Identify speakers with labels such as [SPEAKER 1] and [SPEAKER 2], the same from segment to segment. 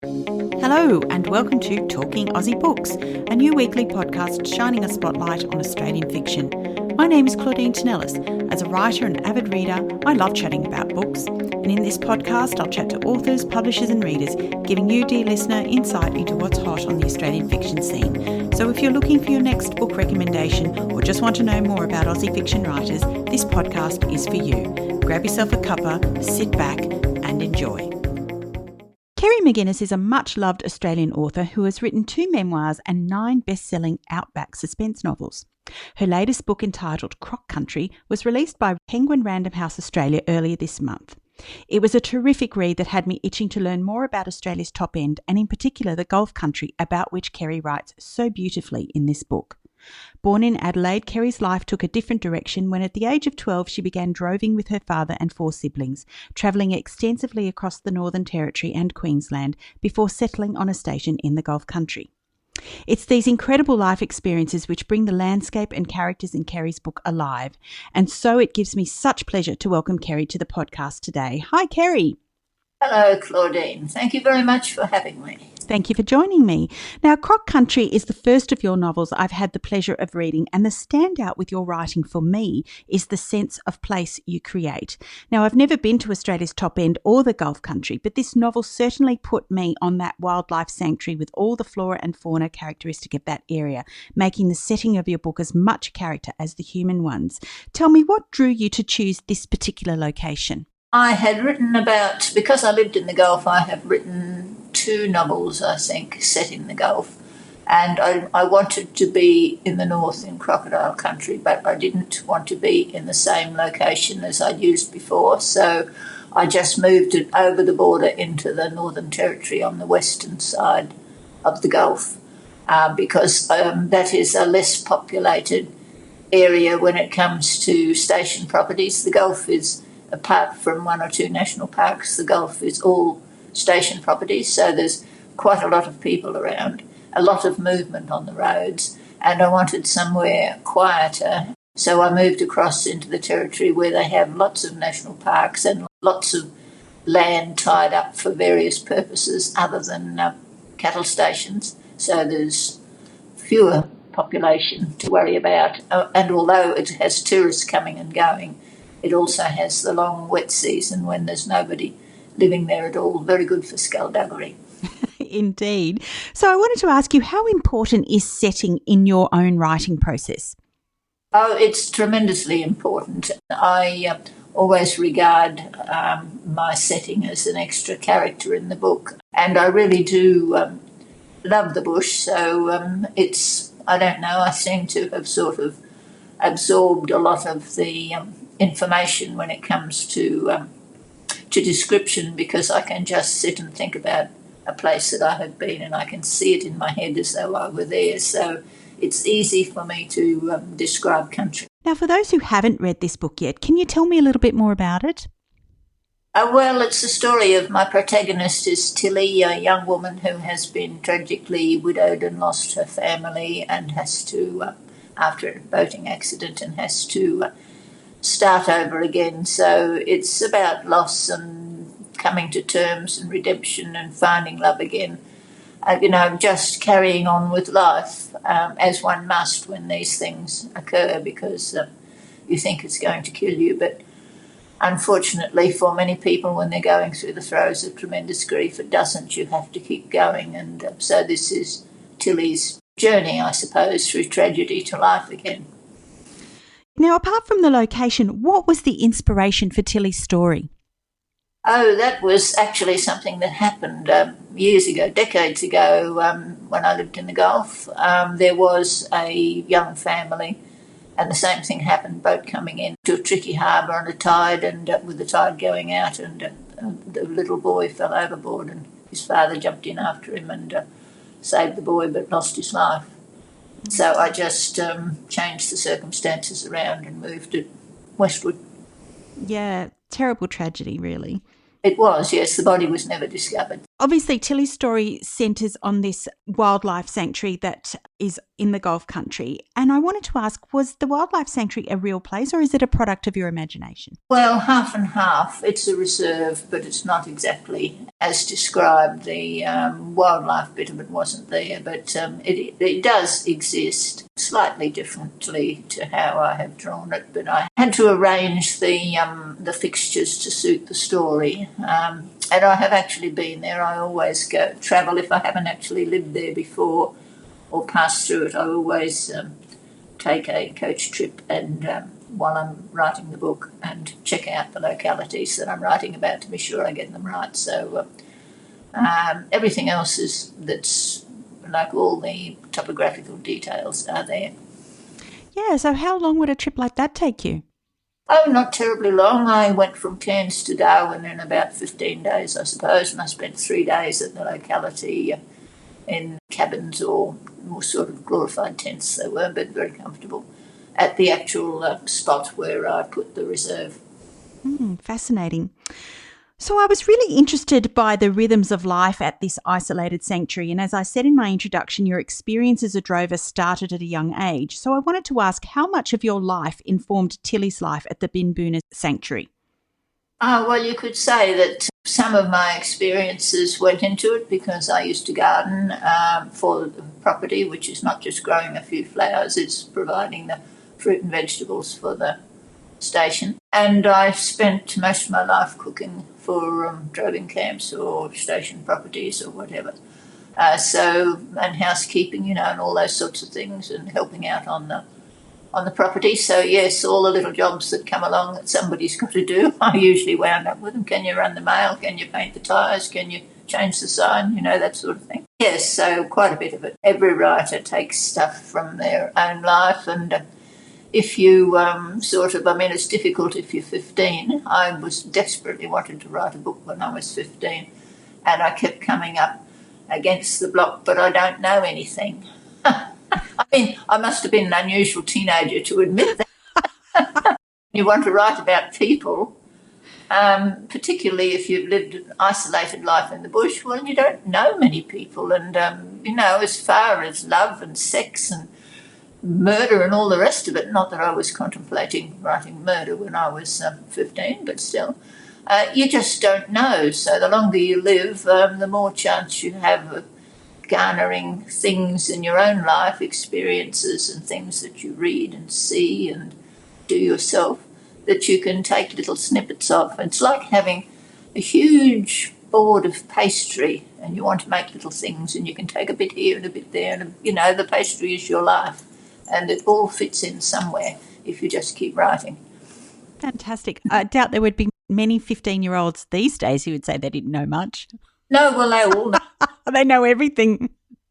[SPEAKER 1] Hello and welcome to Talking Aussie Books, a new weekly podcast shining a spotlight on Australian fiction. My name is Claudine Tinellis. As a writer and avid reader, I love chatting about books. And in this podcast, I'll chat to authors, publishers and readers, giving you, dear listener, insight into what's hot on the Australian fiction scene. So if you're looking for your next book recommendation or just want to know more about Aussie fiction writers, this podcast is for you. Grab yourself a cuppa, sit back and enjoy. Kerry McGinnis is a much-loved Australian author who has written 2 memoirs and 9 best-selling outback suspense novels. Her latest book, entitled Croc Country, was released by Penguin Random House Australia earlier this month. It was a terrific read that had me itching to learn more about Australia's top end and in particular the Gulf country, about which Kerry writes so beautifully in this book. Born in Adelaide, Kerry's life took a different direction when at the age of 12 she began droving with her father and 4 siblings, travelling extensively across the Northern Territory and Queensland before settling on a station in the Gulf country. It's these incredible life experiences which bring the landscape and characters in Kerry's book alive, and so it gives me such pleasure to welcome Kerry to the podcast today. Hi, Kerry.
[SPEAKER 2] Hello, Claudine. Thank you very much for having me.
[SPEAKER 1] Thank you for joining me. Now, Croc Country is the first of your novels I've had the pleasure of reading, and the standout with your writing for me is the sense of place you create. Now, I've never been to Australia's top end or the Gulf country, but this novel certainly put me on that wildlife sanctuary with all the flora and fauna characteristic of that area, making the setting of your book as much character as the human ones. Tell me, what drew you to choose this particular location?
[SPEAKER 2] I had written about, because I lived in the Gulf, I have written 2 novels, I think, set in the Gulf. And I wanted to be in the north in Crocodile Country, but I didn't want to be in the same location as I'd used before. So I just moved it over the border into the Northern Territory on the western side of the Gulf, because that is a less populated area when it comes to station properties. The Gulf is, apart from 1 or 2 national parks, the Gulf is all station properties, so there's quite a lot of people around, a lot of movement on the roads, and I wanted somewhere quieter. So I moved across into the territory where they have lots of national parks and lots of land tied up for various purposes other than cattle stations. So there's fewer population to worry about, and although it has tourists coming and going, it also has the long wet season when there's nobody living there at all. Very good for skullduggery.
[SPEAKER 1] Indeed. So I wanted to ask you, how important is setting in your own writing process?
[SPEAKER 2] Oh, it's tremendously important. I always regard my setting as an extra character in the book, and I really do love the bush. So I don't know, I seem to have sort of absorbed a lot of the information when it comes to description, because I can just sit and think about a place that I have been and I can see it in my head as though I were there. So it's easy for me to describe country.
[SPEAKER 1] Now, for those who haven't read this book yet, can you tell me a little bit more about it?
[SPEAKER 2] Well, it's the story of my protagonist is Tilly, a young woman who has been tragically widowed and lost her family and has to, after a boating accident, and has to start over again. So it's about loss and coming to terms and redemption and finding love again. Just carrying on with life as one must when these things occur, because you think it's going to kill you. But unfortunately for many people, when they're going through the throes of tremendous grief, it doesn't. You have to keep going. And so this is Tilly's journey, I suppose, through tragedy to life again.
[SPEAKER 1] Now, apart from the location, what was the inspiration for Tilly's story?
[SPEAKER 2] Oh, that was actually something that happened years ago, decades ago, when I lived in the Gulf. There was a young family, and the same thing happened, boat coming in to a tricky harbour on a tide, and with the tide going out, and the little boy fell overboard, and his father jumped in after him and saved the boy but lost his life. So I just changed the circumstances around and moved it westward.
[SPEAKER 1] Yeah, terrible tragedy, really.
[SPEAKER 2] It was, yes. The body was never discovered.
[SPEAKER 1] Obviously, Tilly's story centres on this wildlife sanctuary that is in the Gulf country. And I wanted to ask, was the wildlife sanctuary a real place or is it a product of your imagination?
[SPEAKER 2] Well, half and half. It's a reserve, but it's not exactly as described. The wildlife bit of it wasn't there, but it does exist slightly differently to how I have drawn it. But I had to arrange the fixtures to suit the story. And I have actually been there. I always travel if I haven't actually lived there before or passed through it. I always take a coach trip and while I'm writing the book and check out the localities that I'm writing about to be sure I get them right. So everything else that's like all the topographical details are there.
[SPEAKER 1] Yeah, so how long would a trip like that take you?
[SPEAKER 2] Oh, not terribly long. I went from Cairns to Darwin in about 15 days, I suppose, and I spent 3 days at the locality in cabins or more sort of glorified tents they were, but very comfortable, at the actual spot where I put the reserve.
[SPEAKER 1] Fascinating. So I was really interested by the rhythms of life at this isolated sanctuary. And as I said in my introduction, your experience as a drover started at a young age. So I wanted to ask how much of your life informed Tilly's life at the Binboona sanctuary?
[SPEAKER 2] Well, you could say that some of my experiences went into it because I used to garden for the property, which is not just growing a few flowers, it's providing the fruit and vegetables for the station. And I spent most of my life cooking for droving camps or station properties or whatever. And housekeeping, and all those sorts of things, and helping out on the property. So yes, all the little jobs that come along that somebody's got to do, I usually wound up with them. Can you run the mail? Can you paint the tyres? Can you change the sign? That sort of thing. Yes, so quite a bit of it. Every writer takes stuff from their own life, and if you it's difficult if you're 15. I was desperately wanting to write a book when I was 15, and I kept coming up against the block, but I don't know anything. I must have been an unusual teenager to admit that. You want to write about people, particularly if you've lived an isolated life in the bush, well, you don't know many people. And, as far as love and sex and murder and all the rest of it, not that I was contemplating writing murder when I was 15, but still, you just don't know. So the longer you live, the more chance you have of garnering things in your own life, experiences and things that you read and see and do yourself that you can take little snippets of. It's like having a huge board of pastry and you want to make little things and you can take a bit here and a bit there and, the pastry is your life and it all fits in somewhere if you just keep writing.
[SPEAKER 1] Fantastic. I doubt there would be many 15-year-olds these days who would say they didn't know much.
[SPEAKER 2] No, well, they all know.
[SPEAKER 1] They know everything.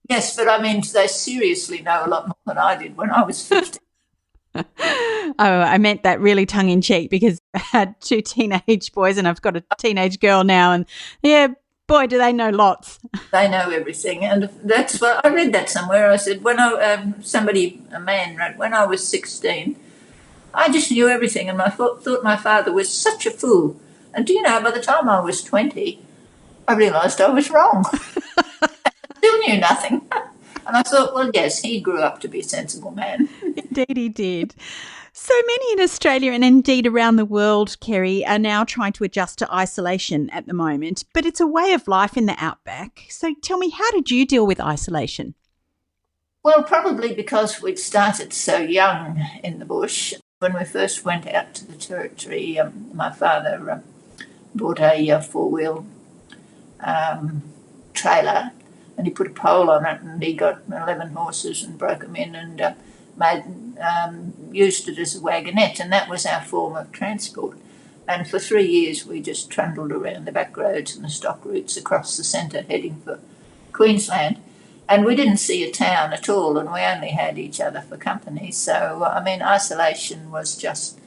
[SPEAKER 2] Yes, but they seriously know a lot more than I did when I was 15.
[SPEAKER 1] Oh, I meant that really tongue-in-cheek because I had 2 teenage boys and I've got a teenage girl now and, yeah, boy, do they know lots.
[SPEAKER 2] They know everything. And that's what I read that somewhere. I said, a man wrote, when I was 16, I just knew everything and I thought my father was such a fool. And by the time I was 20, I realised I was wrong. Still knew nothing. And I thought, well, yes, he grew up to be a sensible man.
[SPEAKER 1] Indeed he did. So many in Australia and indeed around the world, Kerry, are now trying to adjust to isolation at the moment, but it's a way of life in the outback. So tell me, how did you deal with isolation?
[SPEAKER 2] Well, probably because we'd started so young in the bush. When we first went out to the territory, my father bought a four-wheel trailer and he put a pole on it and he got 11 horses and broke them in and used it as a wagonette, and that was our form of transport. And for 3 years we just trundled around the back roads and the stock routes across the centre heading for Queensland, and we didn't see a town at all and we only had each other for company. So, isolation was just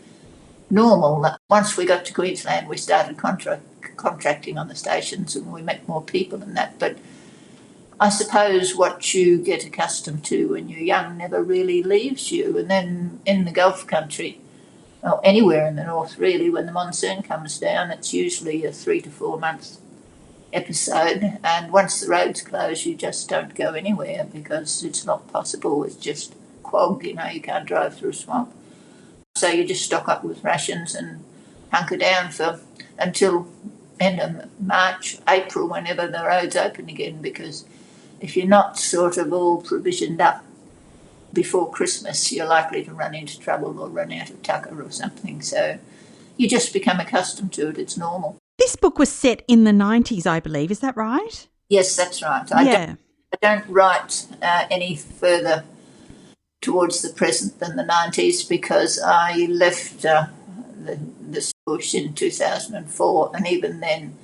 [SPEAKER 2] normal. Once we got to Queensland we started contracting on the stations and we met more people and that, but I suppose what you get accustomed to when you're young never really leaves you. And then in the Gulf country, or anywhere in the north really, when the monsoon comes down, it's usually a 3 to 4 month episode, and once the road's closed you just don't go anywhere because it's not possible. It's just quag, you can't drive through a swamp. So you just stock up with rations and hunker down for until end of March, April, whenever the road's open again, because if you're not sort of all provisioned up before Christmas, you're likely to run into trouble or run out of tucker or something. So you just become accustomed to it. It's normal.
[SPEAKER 1] This book was set in the 90s, I believe. Is that right?
[SPEAKER 2] Yes, that's right.
[SPEAKER 1] Yeah.
[SPEAKER 2] I don't write any further towards the present than the 90s because I left this bush in 2004, and even then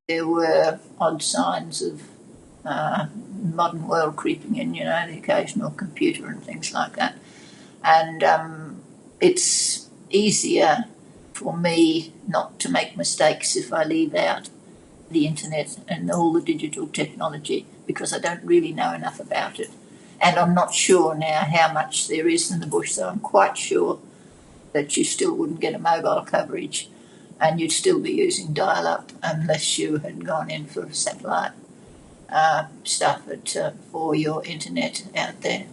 [SPEAKER 2] there were odd signs of modern world creeping in, the occasional computer and things like that. And it's easier for me not to make mistakes if I leave out the internet and all the digital technology because I don't really know enough about it. And I'm not sure now how much there is in the bush, so I'm quite sure that you still wouldn't get a mobile coverage and you'd still be using dial-up unless you had gone in for satellite stuff for your internet out there.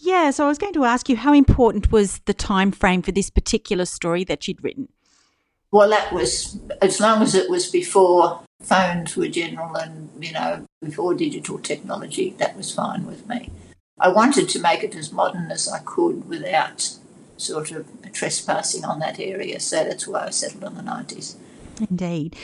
[SPEAKER 1] Yeah, so I was going to ask you, how important was the time frame for this particular story that you'd written?
[SPEAKER 2] Well, that was, as long as it was before phones were general and, before digital technology, that was fine with me. I wanted to make it as modern as I could without sort of trespassing on that area, so that's why I settled on the 90s.
[SPEAKER 1] Indeed.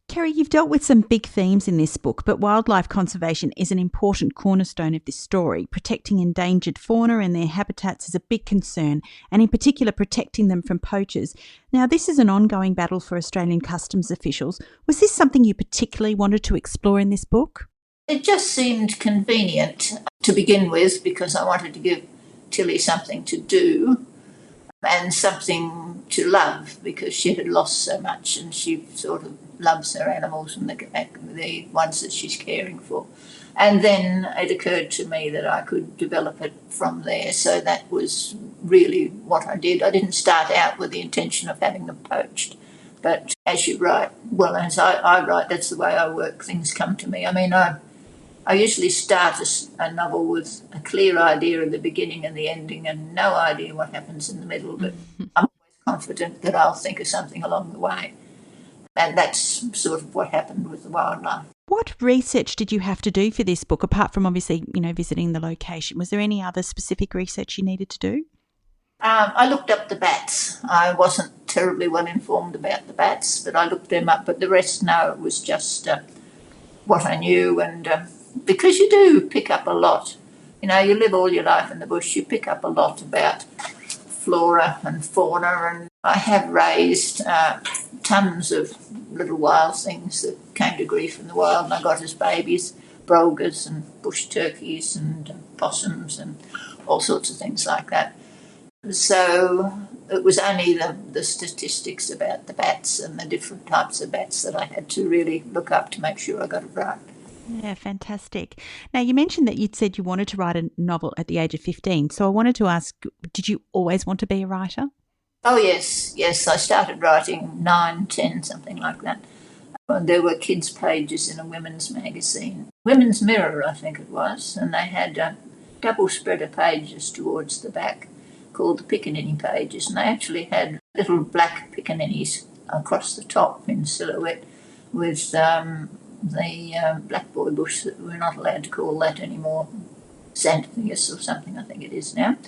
[SPEAKER 1] Kerry, you've dealt with some big themes in this book, but wildlife conservation is an important cornerstone of this story. Protecting endangered fauna and their habitats is a big concern, and in particular protecting them from poachers. Now, this is an ongoing battle for Australian customs officials. Was this something you particularly wanted to explore in this book?
[SPEAKER 2] It just seemed convenient to begin with because I wanted to give Tilly something to do and something to love because she had lost so much and she sort of loves her animals and the ones that she's caring for. And then it occurred to me that I could develop it from there. So that was really what I did. I didn't start out with the intention of having them poached. But as you write, well, as I write, that's the way I work. Things come to me. I mean, I usually start a novel with a clear idea of the beginning and the ending and no idea what happens in the middle, but I'm always confident that I'll think of something along the way. And that's sort of what happened with the wildlife.
[SPEAKER 1] What research did you have to do for this book, apart from obviously, visiting the location? Was there any other specific research you needed to do?
[SPEAKER 2] I looked up the bats. I wasn't terribly well informed about the bats, but I looked them up. But the rest, no, it was just what I knew. And because you do pick up a lot, you live all your life in the bush, you pick up a lot about flora and fauna. And I have raised tons of little wild things that came to grief in the wild, and I got as babies brolgas and bush turkeys and possums and all sorts of things like that. So it was only the statistics about the bats and the different types of bats that I had to really look up to make sure I got it right.
[SPEAKER 1] Yeah, fantastic. Now, you mentioned that you'd said you wanted to write a novel at the age of 15. So I wanted to ask, did you always want to be a writer?
[SPEAKER 2] Oh, yes. I started writing 9, 10, something like that. There were kids' pages in a women's magazine, Women's Mirror, I think it was, and they had double spreader pages towards the back called the Piccaninny pages, and they actually had little black piccaninnies across the top in silhouette with the black boy bush that we're not allowed to call that anymore, Xanthus or something, I think it is now.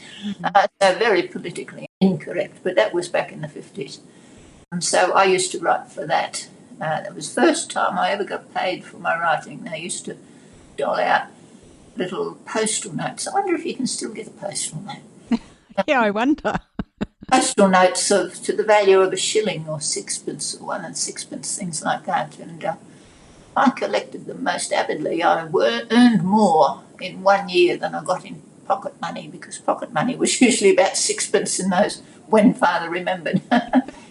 [SPEAKER 2] So very politically incorrect, but that was back in the 50s. And so I used to write for that. That was the first time I ever got paid for my writing. They used to dole out little postal notes. I wonder if you can still get a postal note.
[SPEAKER 1] Yeah, I wonder.
[SPEAKER 2] Postal notes to the value of a shilling or sixpence or 1 and sixpence, things like that. And I collected them most avidly. I earned more in 1 year than I got in pocket money, because pocket money was usually about sixpence in those, when father remembered,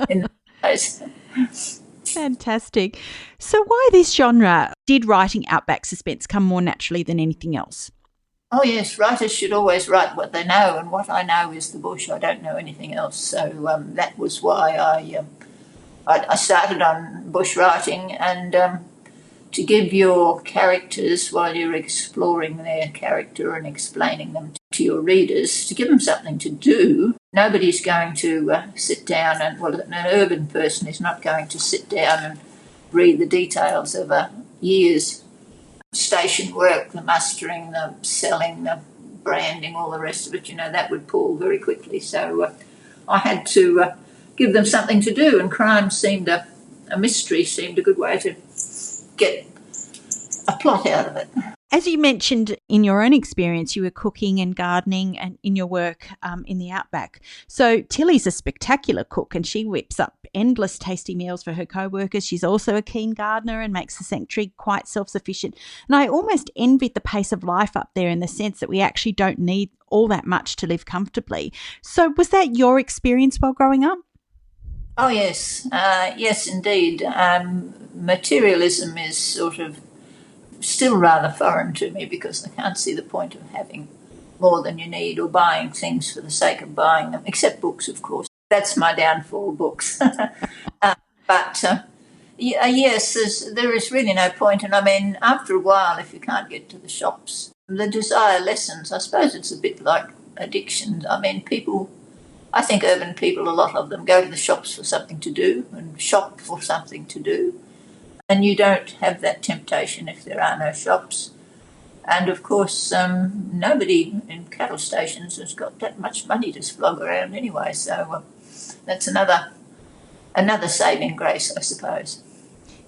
[SPEAKER 2] in those days.
[SPEAKER 1] Fantastic. So why this genre? Did writing outback suspense come more naturally than anything else?
[SPEAKER 2] Oh, yes, writers should always write what they know, and what I know is the bush. I don't know anything else. So that was why I I started on bush writing, and to give your characters, while you're exploring their character and explaining them to your readers, to give them something to do. Nobody's going to sit down and, well, an urban person is not going to sit down and read the details of a year's station work, the mustering, the selling, the branding, all the rest of it. That would pall very quickly. So I had to give them something to do, and crime seemed a mystery, seemed a good way to get a plot out of it.
[SPEAKER 1] As you mentioned, in your own experience, you were cooking and gardening and in your work in the outback. So Tilly's a spectacular cook, and she whips up endless tasty meals for her co-workers. She's also a keen gardener and makes the sanctuary quite self-sufficient. And I almost envied the pace of life up there, in the sense that we actually don't need all that much to live comfortably. So was that your experience while growing up?
[SPEAKER 2] Oh, yes. Yes, indeed. Materialism is sort of still rather foreign to me, because I can't see the point of having more than you need or buying things for the sake of buying them, except books, of course. That's my downfall, books. Yes, there is really no point. And I mean, after a while, if you can't get to the shops, the desire lessens. I suppose it's a bit like addictions. I mean, I think urban people, a lot of them, go to the shops for something to do and shop for something to do. And you don't have that temptation if there are no shops. And, of course, nobody in cattle stations has got that much money to flog around anyway. So that's another saving grace, I suppose.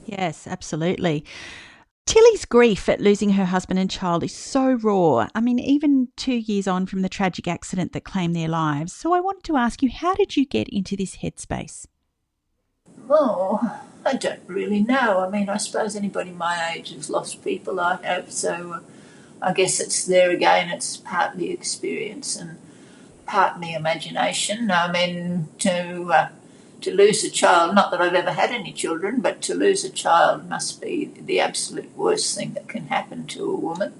[SPEAKER 1] Yes, absolutely. Tilly's grief at losing her husband and child is so raw. I mean, even 2 years on from the tragic accident that claimed their lives. So I wanted to ask you, how did you get into this headspace?
[SPEAKER 2] Oh, I don't really know. I mean, I suppose anybody my age has lost people, I have. So I guess it's there again. It's partly experience and partly imagination. I mean, to lose a child, not that I've ever had any children, but to lose a child must be the absolute worst thing that can happen to a woman.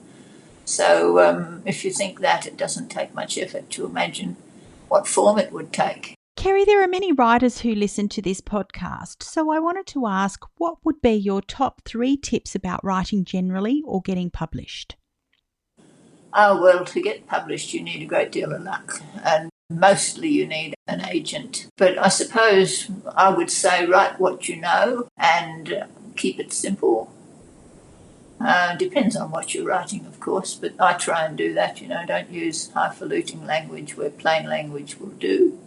[SPEAKER 2] So if you think that, it doesn't take much effort to imagine what form it would take.
[SPEAKER 1] Kerry, there are many writers who listen to this podcast, so I wanted to ask, what would be your top 3 tips about writing generally or getting published?
[SPEAKER 2] Oh, well, to get published, you need a great deal of luck, and mostly you need an agent. But I suppose I would say write what you know and keep it simple. Depends on what you're writing, of course, but I try and do that, don't use highfalutin language where plain language will do.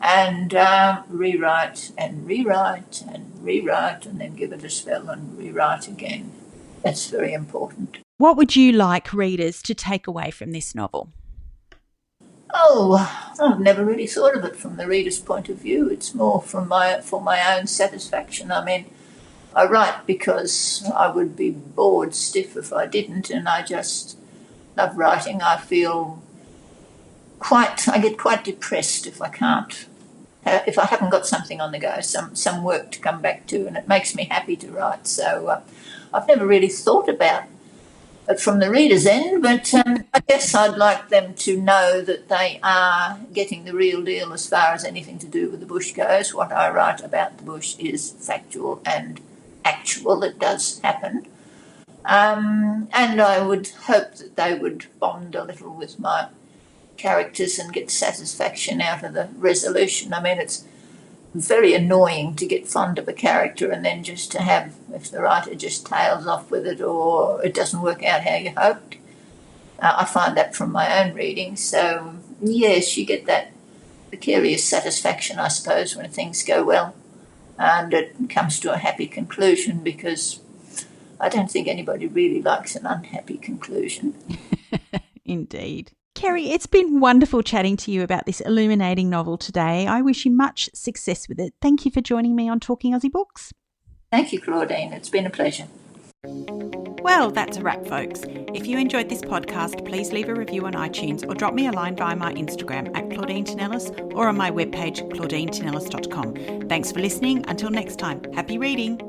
[SPEAKER 2] And rewrite and rewrite and rewrite, and then give it a spell and rewrite again. That's very important.
[SPEAKER 1] What would you like readers to take away from this novel?
[SPEAKER 2] Oh, I've never really thought of it from the reader's point of view. It's more for my own satisfaction. I mean, I write because I would be bored stiff if I didn't, and I just love writing. I get quite depressed if I can't. If I haven't got something on the go, some work to come back to, and it makes me happy to write. So I've never really thought about it from the reader's end, but I guess I'd like them to know that they are getting the real deal as far as anything to do with the bush goes. What I write about the bush is factual and actual. It does happen. And I would hope that they would bond a little with my characters and get satisfaction out of the resolution. I mean, it's very annoying to get fond of a character and then just to have, if the writer just tails off with it or it doesn't work out how you hoped. I find that from my own reading. So, yes, you get that vicarious satisfaction, I suppose, when things go well and it comes to a happy conclusion, because I don't think anybody really likes an unhappy conclusion.
[SPEAKER 1] Indeed. Kerry, it's been wonderful chatting to you about this illuminating novel today. I wish you much success with it. Thank you for joining me on Talking Aussie Books.
[SPEAKER 2] Thank you, Claudine. It's been a pleasure.
[SPEAKER 1] Well, that's a wrap, folks. If you enjoyed this podcast, please leave a review on iTunes or drop me a line via my Instagram at Claudine Tinellis or on my webpage claudinetинellis.com. Thanks for listening. Until next time, happy reading.